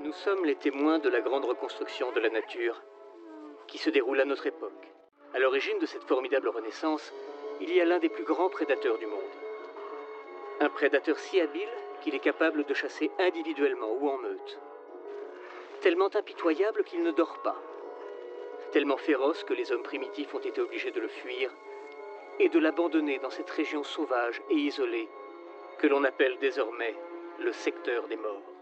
Nous sommes les témoins de la grande reconstruction de la nature qui se déroule à notre époque. À l'origine de cette formidable renaissance, il y a l'un des plus grands prédateurs du monde. Un prédateur si habile qu'il est capable de chasser individuellement ou en meute. Tellement impitoyable qu'il ne dort pas. Tellement féroce que les hommes primitifs ont été obligés de le fuir et de l'abandonner dans cette région sauvage et isolée que l'on appelle désormais le secteur des morts.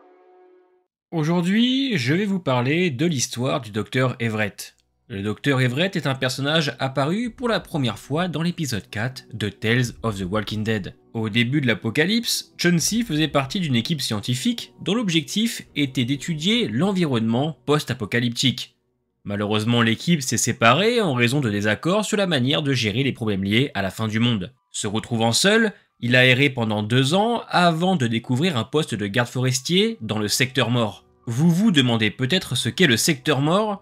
Aujourd'hui, je vais vous parler de l'histoire du Dr Everett. Le Dr Everett est un personnage apparu pour la première fois dans l'épisode 4 de Tales of the Walking Dead. Au début de l'apocalypse, Chauncey faisait partie d'une équipe scientifique dont l'objectif était d'étudier l'environnement post-apocalyptique. Malheureusement, l'équipe s'est séparée en raison de désaccords sur la manière de gérer les problèmes liés à la fin du monde. Se retrouvant seul, il a erré pendant 2 ans avant de découvrir un poste de garde forestier dans le secteur mort. Vous vous demandez peut-être ce qu'est le secteur mort ?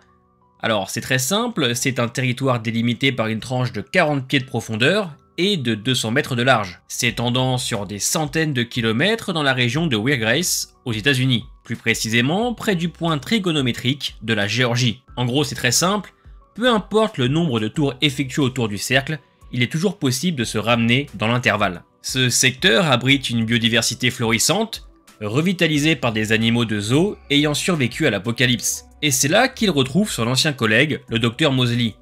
Alors c'est très simple, c'est un territoire délimité par une tranche de 40 pieds de profondeur et de 200 mètres de large, s'étendant sur des centaines de kilomètres dans la région de Wiregrass, aux États-Unis, plus précisément près du point trigonométrique de la Géorgie. En gros c'est très simple, peu importe le nombre de tours effectués autour du cercle, il est toujours possible de se ramener dans l'intervalle. Ce secteur abrite une biodiversité florissante, revitalisé par des animaux de zoo ayant survécu à l'apocalypse. Et c'est là qu'il retrouve son ancien collègue, le Dr Mosley.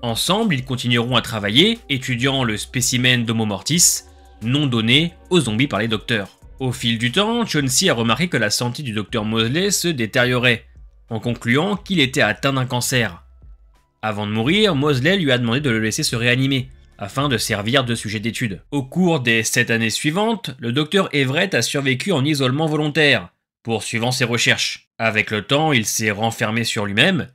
Ensemble, ils continueront à travailler, étudiant le spécimen d'Homo mortis, nom donné aux zombies par les docteurs. Au fil du temps, Chauncey a remarqué que la santé du Dr Mosley se détériorait, en concluant qu'il était atteint d'un cancer. Avant de mourir, Mosley lui a demandé de le laisser se réanimer, afin de servir de sujet d'étude. Au cours des 7 années suivantes, le Dr Everett a survécu en isolement volontaire, poursuivant ses recherches. Avec le temps, il s'est renfermé sur lui-même,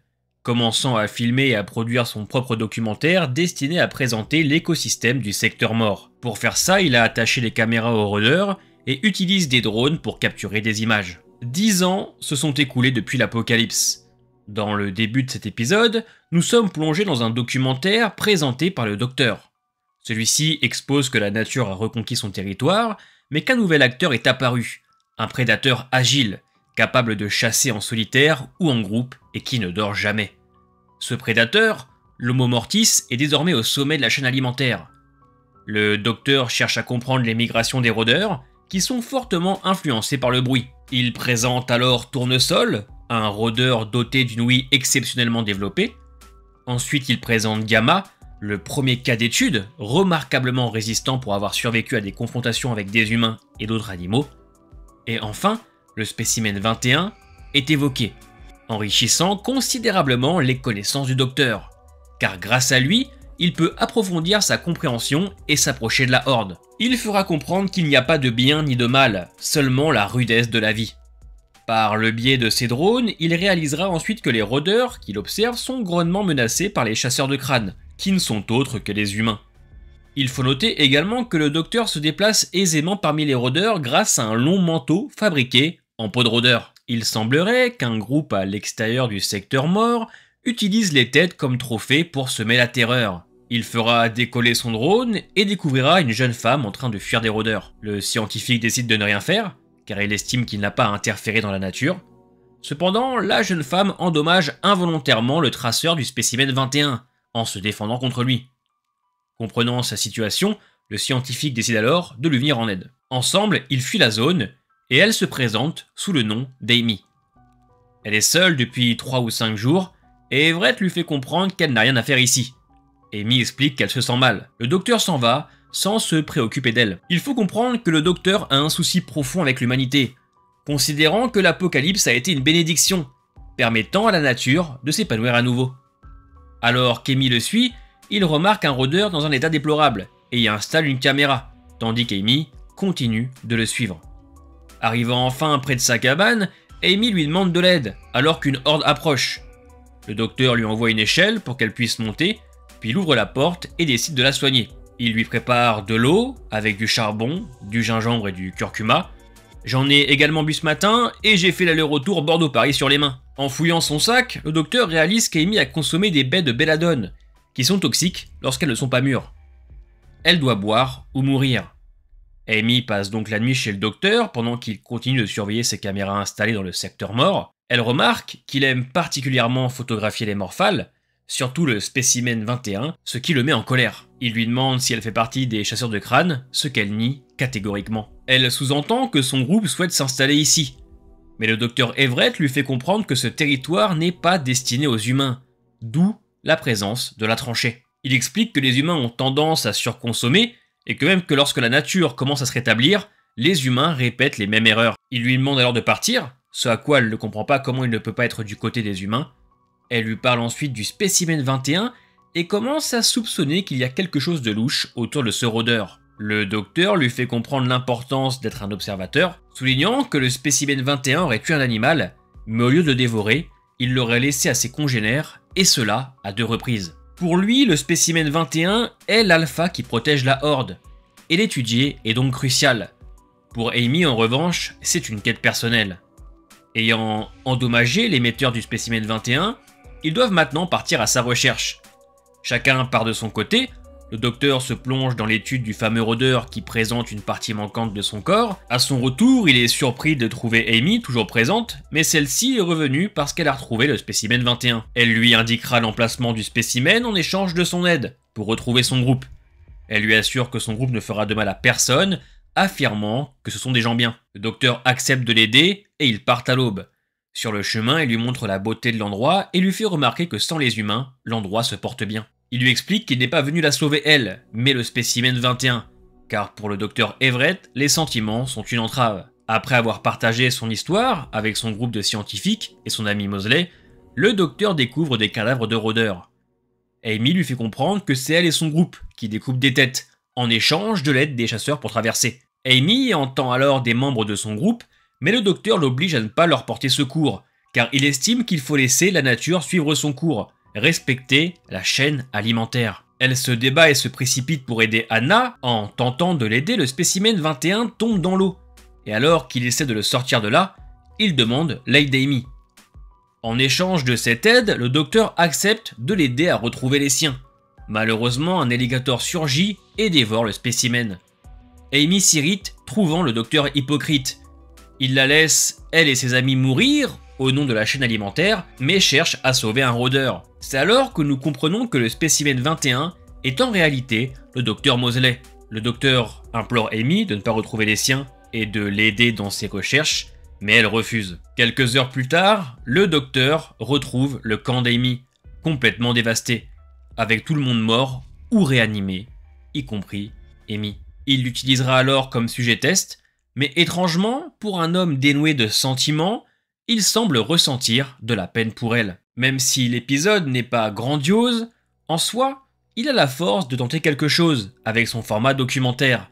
commençant à filmer et à produire son propre documentaire destiné à présenter l'écosystème du secteur mort. Pour faire ça, il a attaché les caméras aux rôdeurs et utilise des drones pour capturer des images. 10 ans se sont écoulés depuis l'apocalypse. Dans le début de cet épisode, nous sommes plongés dans un documentaire présenté par le docteur. Celui-ci expose que la nature a reconquis son territoire, mais qu'un nouvel acteur est apparu, un prédateur agile, capable de chasser en solitaire ou en groupe et qui ne dort jamais. Ce prédateur, l'Homo mortis, est désormais au sommet de la chaîne alimentaire. Le docteur cherche à comprendre les migrations des rôdeurs, qui sont fortement influencés par le bruit. Il présente alors Tournesol, un rôdeur doté d'une ouïe exceptionnellement développée. Ensuite, il présente Gamma, le premier cas d'étude, remarquablement résistant pour avoir survécu à des confrontations avec des humains et d'autres animaux. Et enfin, le spécimen 21 est évoqué, enrichissant considérablement les connaissances du docteur, car grâce à lui, il peut approfondir sa compréhension et s'approcher de la horde. Il fera comprendre qu'il n'y a pas de bien ni de mal, seulement la rudesse de la vie. Par le biais de ses drones, il réalisera ensuite que les rôdeurs qu'il observe sont grandement menacés par les chasseurs de crânes, qui ne sont autres que les humains. Il faut noter également que le docteur se déplace aisément parmi les rôdeurs grâce à un long manteau fabriqué en peau de rôdeur. Il semblerait qu'un groupe à l'extérieur du secteur mort utilise les têtes comme trophée pour semer la terreur. Il fera décoller son drone et découvrira une jeune femme en train de fuir des rôdeurs. Le scientifique décide de ne rien faire, car il estime qu'il n'a pas à interférer dans la nature. Cependant, la jeune femme endommage involontairement le traceur du spécimen 21, en se défendant contre lui. Comprenant sa situation, le scientifique décide alors de lui venir en aide. Ensemble, ils fuient la zone, et elle se présente sous le nom d'Amy. Elle est seule depuis 3 ou 5 jours, et Everett lui fait comprendre qu'elle n'a rien à faire ici. Amy explique qu'elle se sent mal. Le docteur s'en va, sans se préoccuper d'elle. Il faut comprendre que le docteur a un souci profond avec l'humanité, considérant que l'apocalypse a été une bénédiction, permettant à la nature de s'épanouir à nouveau. Alors qu'Amy le suit, il remarque un rôdeur dans un état déplorable et y installe une caméra, tandis qu'Amy continue de le suivre. Arrivant enfin près de sa cabane, Amy lui demande de l'aide, alors qu'une horde approche. Le docteur lui envoie une échelle pour qu'elle puisse monter, puis il ouvre la porte et décide de la soigner. Il lui prépare de l'eau, avec du charbon, du gingembre et du curcuma. J'en ai également bu ce matin, et j'ai fait l'aller-retour Bordeaux-Paris sur les mains. En fouillant son sac, le docteur réalise qu'Amy a consommé des baies de belladone, qui sont toxiques lorsqu'elles ne sont pas mûres. Elle doit boire ou mourir. Amy passe donc la nuit chez le docteur pendant qu'il continue de surveiller ses caméras installées dans le secteur mort. Elle remarque qu'il aime particulièrement photographier les morphales, surtout le spécimen 21, ce qui le met en colère. Il lui demande si elle fait partie des chasseurs de crânes, ce qu'elle nie catégoriquement. Elle sous-entend que son groupe souhaite s'installer ici. Mais le docteur Everett lui fait comprendre que ce territoire n'est pas destiné aux humains, d'où la présence de la tranchée. Il explique que les humains ont tendance à surconsommer, et que même que lorsque la nature commence à se rétablir, les humains répètent les mêmes erreurs. Il lui demande alors de partir, ce à quoi elle ne comprend pas comment il ne peut pas être du côté des humains. Elle lui parle ensuite du spécimen 21 et commence à soupçonner qu'il y a quelque chose de louche autour de ce rôdeur. Le docteur lui fait comprendre l'importance d'être un observateur, soulignant que le spécimen 21 aurait tué un animal, mais au lieu de le dévorer, il l'aurait laissé à ses congénères, et cela à 2 reprises. Pour lui, le spécimen 21 est l'alpha qui protège la horde, et l'étudier est donc crucial. Pour Amy, en revanche, c'est une quête personnelle. Ayant endommagé l'émetteur du spécimen 21, ils doivent maintenant partir à sa recherche. Chacun part de son côté, le docteur se plonge dans l'étude du fameux rôdeur qui présente une partie manquante de son corps. À son retour, il est surpris de trouver Amy toujours présente, mais celle-ci est revenue parce qu'elle a retrouvé le spécimen 21. Elle lui indiquera l'emplacement du spécimen en échange de son aide, pour retrouver son groupe. Elle lui assure que son groupe ne fera de mal à personne, affirmant que ce sont des gens bien. Le docteur accepte de l'aider et ils partent à l'aube. Sur le chemin, il lui montre la beauté de l'endroit et lui fait remarquer que sans les humains, l'endroit se porte bien. Il lui explique qu'il n'est pas venu la sauver elle, mais le spécimen 21, car pour le docteur Everett, les sentiments sont une entrave. Après avoir partagé son histoire avec son groupe de scientifiques et son ami Mosley, le docteur découvre des cadavres de rôdeurs. Amy lui fait comprendre que c'est elle et son groupe qui découpent des têtes, en échange de l'aide des chasseurs pour traverser. Amy entend alors des membres de son groupe, mais le docteur l'oblige à ne pas leur porter secours, car il estime qu'il faut laisser la nature suivre son cours, respecter la chaîne alimentaire. Elle se débat et se précipite pour aider Anna. En tentant de l'aider, le spécimen 21 tombe dans l'eau, et alors qu'il essaie de le sortir de là, il demande l'aide d'Amy. En échange de cette aide, le docteur accepte de l'aider à retrouver les siens. Malheureusement, un alligator surgit et dévore le spécimen. Amy s'irrite, trouvant le docteur hypocrite. Il la laisse, elle et ses amis, mourir au nom de la chaîne alimentaire, mais cherche à sauver un rôdeur. C'est alors que nous comprenons que le spécimen 21 est en réalité le docteur Mosley. Le docteur implore Amy de ne pas retrouver les siens et de l'aider dans ses recherches, mais elle refuse. Quelques heures plus tard, le docteur retrouve le camp d'Amy, complètement dévasté, avec tout le monde mort ou réanimé, y compris Amy. Il l'utilisera alors comme sujet test, mais étrangement, pour un homme dénué de sentiments, il semble ressentir de la peine pour elle. Même si l'épisode n'est pas grandiose, en soi, il a la force de tenter quelque chose avec son format documentaire.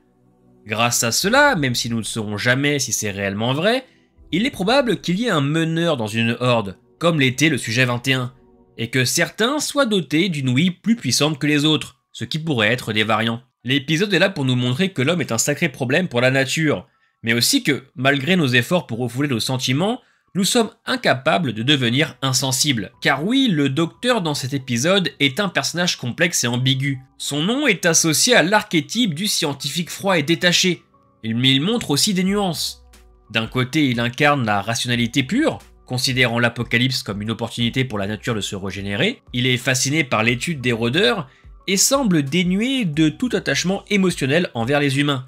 Grâce à cela, même si nous ne saurons jamais si c'est réellement vrai, il est probable qu'il y ait un meneur dans une horde, comme l'était le sujet 21, et que certains soient dotés d'une ouïe plus puissante que les autres, ce qui pourrait être des variants. L'épisode est là pour nous montrer que l'homme est un sacré problème pour la nature, mais aussi que, malgré nos efforts pour refouler nos sentiments, nous sommes incapables de devenir insensibles. Car oui, le docteur dans cet épisode est un personnage complexe et ambigu. Son nom est associé à l'archétype du scientifique froid et détaché, mais il montre aussi des nuances. D'un côté, il incarne la rationalité pure, considérant l'apocalypse comme une opportunité pour la nature de se régénérer. Il est fasciné par l'étude des rôdeurs et semble dénué de tout attachement émotionnel envers les humains.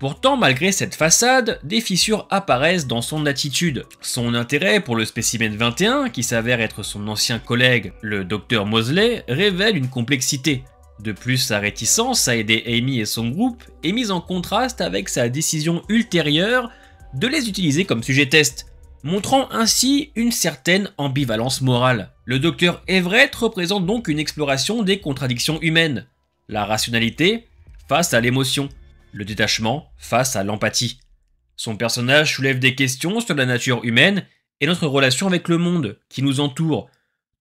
Pourtant, malgré cette façade, des fissures apparaissent dans son attitude. Son intérêt pour le spécimen 21, qui s'avère être son ancien collègue, le docteur Mosley, révèle une complexité. De plus, sa réticence à aider Amy et son groupe est mise en contraste avec sa décision ultérieure de les utiliser comme sujet test, montrant ainsi une certaine ambivalence morale. Le docteur Everett représente donc une exploration des contradictions humaines. La rationalité face à l'émotion. Le détachement face à l'empathie. Son personnage soulève des questions sur la nature humaine et notre relation avec le monde qui nous entoure,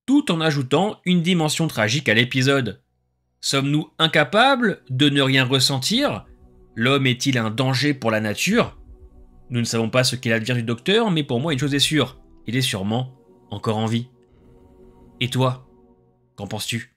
tout en ajoutant une dimension tragique à l'épisode. Sommes-nous incapables de ne rien ressentir? L'homme est-il un danger pour la nature? Nous ne savons pas ce qu'est l'avenir du docteur, mais pour moi une chose est sûre, il est sûrement encore en vie. Et toi, qu'en penses-tu?